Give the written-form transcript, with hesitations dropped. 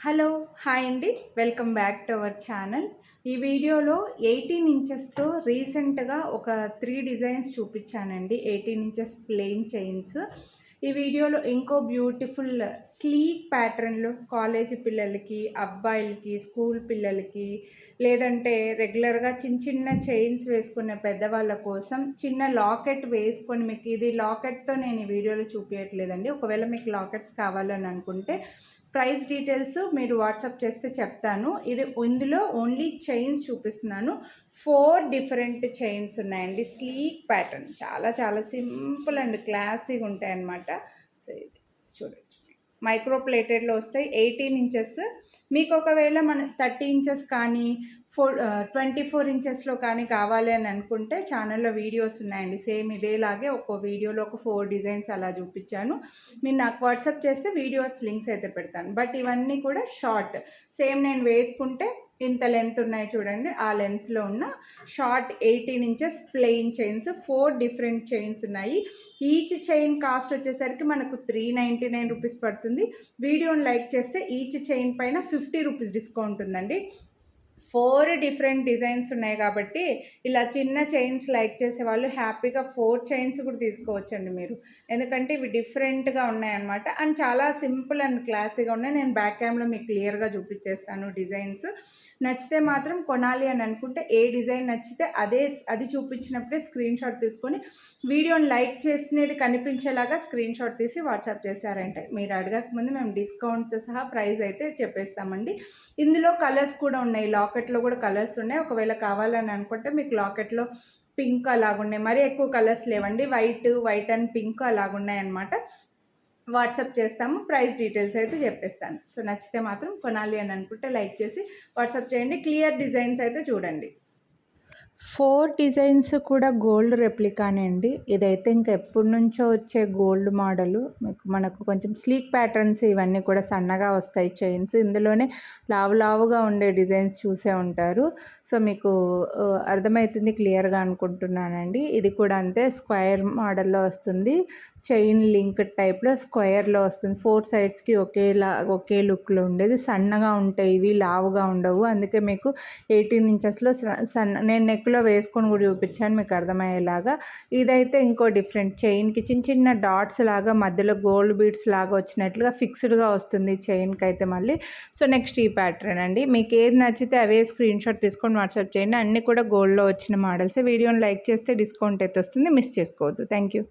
Hello hi అండి, welcome back to our channel. ఈ వీడియోలో 18 ఇంచెస్లో రీసెంట్గా ఒక 3 డిజైన్స్ చూపించానండి. 18 inches plain chains. ఈ వీడియోలో ఇంకో బ్యూటిఫుల్ స్లీక్ ప్యాటర్న్లో కాలేజీ పిల్లలకి, అబ్బాయిలకి, స్కూల్ పిల్లలకి, లేదంటే రెగ్యులర్గా చిన్న చిన్న చైన్స్ వేసుకునే పెద్దవాళ్ళ కోసం చిన్న లాకెట్ వేసుకొని, మీకు ఇది లాకెట్తో నేను ఈ వీడియోలో చూపించట్లేదండి. ఒకవేళ మీకు లాకెట్స్ కావాలని అనుకుంటే ప్రైస్ డీటెయిల్స్ మీరు వాట్సాప్ చేస్తే చెప్తాను. ఇందులో ఓన్లీ చైన్స్ చూపిస్తున్నాను. 4 డిఫరెంట్ చైన్స్ ఉన్నాయండి. స్లీక్ ప్యాటర్న్, చాలా చాలా సింపుల్ అండ్ క్లాసీగా ఉంటాయన్నమాట. సో ఇది చూడొచ్చు, మైక్రో ప్లేటెడ్లో వస్తాయి. 18 ఇంచెస్. మీకు ఒకవేళ మన 30 ఇంచెస్ కానీ 24 ఇంచెస్లో కానీ కావాలి అని అనుకుంటే ఛానల్లో వీడియోస్ ఉన్నాయండి. సేమ్ ఇదేలాగే ఒక్కో వీడియోలో ఒక 4 డిజైన్స్ అలా చూపించాను. మీరు నాకు వాట్సాప్ చేస్తే వీడియోస్ లింక్స్ అయితే పెడతాను. బట్ ఇవన్నీ కూడా షార్ట్, సేమ్ నేను వేసుకుంటే ఇంత లెంత్ ఉన్నాయి చూడండి. ఆ లెంత్లో ఉన్న short 18 inches plain chains. 4 different chains ఉన్నాయి. ఈచ్ చైన్ కాస్ట్ వచ్చేసరికి మనకు 399 రూపీస్ పడుతుంది. వీడియోని లైక్ చేస్తే ఈచ్ చైన్ పైన 50 రూపీస్ డిస్కౌంట్ ఉందండి. 4 డిఫరెంట్ డిజైన్స్ ఉన్నాయి కాబట్టి ఇలా చిన్న చైన్స్ లైక్ చేసే వాళ్ళు హ్యాపీగా 4 చైన్స్ కూడా తీసుకోవచ్చండి మీరు. ఎందుకంటే ఇవి డిఫరెంట్గా ఉన్నాయన్నమాట. అండ్ చాలా సింపుల్ అండ్ క్లాసీగా ఉన్నాయి. నేను బ్యాక్ క్యామ్లో మీకు క్లియర్గా చూపించేస్తాను డిజైన్స్. నచ్చితే మాత్రం కొనాలి అని అనుకుంటే ఏ డిజైన్ నచ్చితే అది చూపించినప్పుడే స్క్రీన్ షాట్ తీసుకొని వీడియోని లైక్ చేసినది కనిపించేలాగా స్క్రీన్ షాట్ తీసి వాట్సాప్ చేశారంటే మీరు అడగకముందు మేము డిస్కౌంట్తో సహా ప్రైస్ అయితే చెప్పేస్తామండి. ఇందులో కలర్స్ కూడా ఉన్నాయి. లాకెట్లో కూడా కలర్స్ ఉన్నాయి. ఒకవేళ కావాలని అనుకుంటే మీకు లాకెట్లో పింక్ అలాగున్నాయి. మరీ ఎక్కువ కలర్స్ లేవండి. వైట్ అండ్ పింక్ అలాగున్నాయి అన్నమాట. వాట్సాప్ చేస్తాము. ప్రైస్ డీటెయిల్స్ అయితే చెప్పేస్తాను. సో నచ్చితే మాత్రం కొనాలి అని అనుకుంటే లైక్ చేసి వాట్సాప్ చేయండి. క్లియర్ డిజైన్స్ అయితే చూడండి. 4 డిజైన్స్ కూడా గోల్డ్ రెప్లికానే అండి. ఇదైతే ఇంకా ఎప్పటి నుంచో వచ్చే గోల్డ్ మోడలు. మనకు కొంచెం స్లీక్ ప్యాటర్న్స్ ఇవన్నీ కూడా సన్నగా వస్తాయి చైన్స్. ఇందులోనే లావుగా ఉండే డిజైన్స్ చూసే ఉంటారు. సో మీకు అర్థమవుతుంది క్లియర్గా అనుకుంటున్నానండి. ఇది కూడా అంతే, స్క్వేర్ మోడల్లో వస్తుంది. చైన్ లింక్ టైప్లో స్క్వేర్లో వస్తుంది. 4 సైడ్స్కి ఒకే లుక్లో ఉండేది. సన్నగా ఉంటాయి ఇవి, లావుగా ఉండవు. అందుకే మీకు 18 ఇంచెస్లో నేను నెక్లో వేసుకొని కూడా చూపించాను మీకు అర్థమయ్యేలాగా. ఇదైతే ఇంకో డిఫరెంట్, చైన్కి చిన్న డాట్స్ లాగా మధ్యలో గోల్డ్ బీడ్స్ లాగా వచ్చినట్లుగా ఫిక్స్డ్గా వస్తుంది చైన్కి అయితే మళ్ళీ. సో నెక్స్ట్ ఈ ప్యాటర్న్ అండి. మీకు ఏది నచ్చితే అవే స్క్రీన్ షాట్ తీసుకొని వాట్సాప్ చేయండి. అన్నీ కూడా గోల్డ్లో వచ్చిన మోడల్స్. వీడియోని లైక్ చేస్తే డిస్కౌంట్ అయితే వస్తుంది, మిస్ చేసుకోవద్దు. Thank you.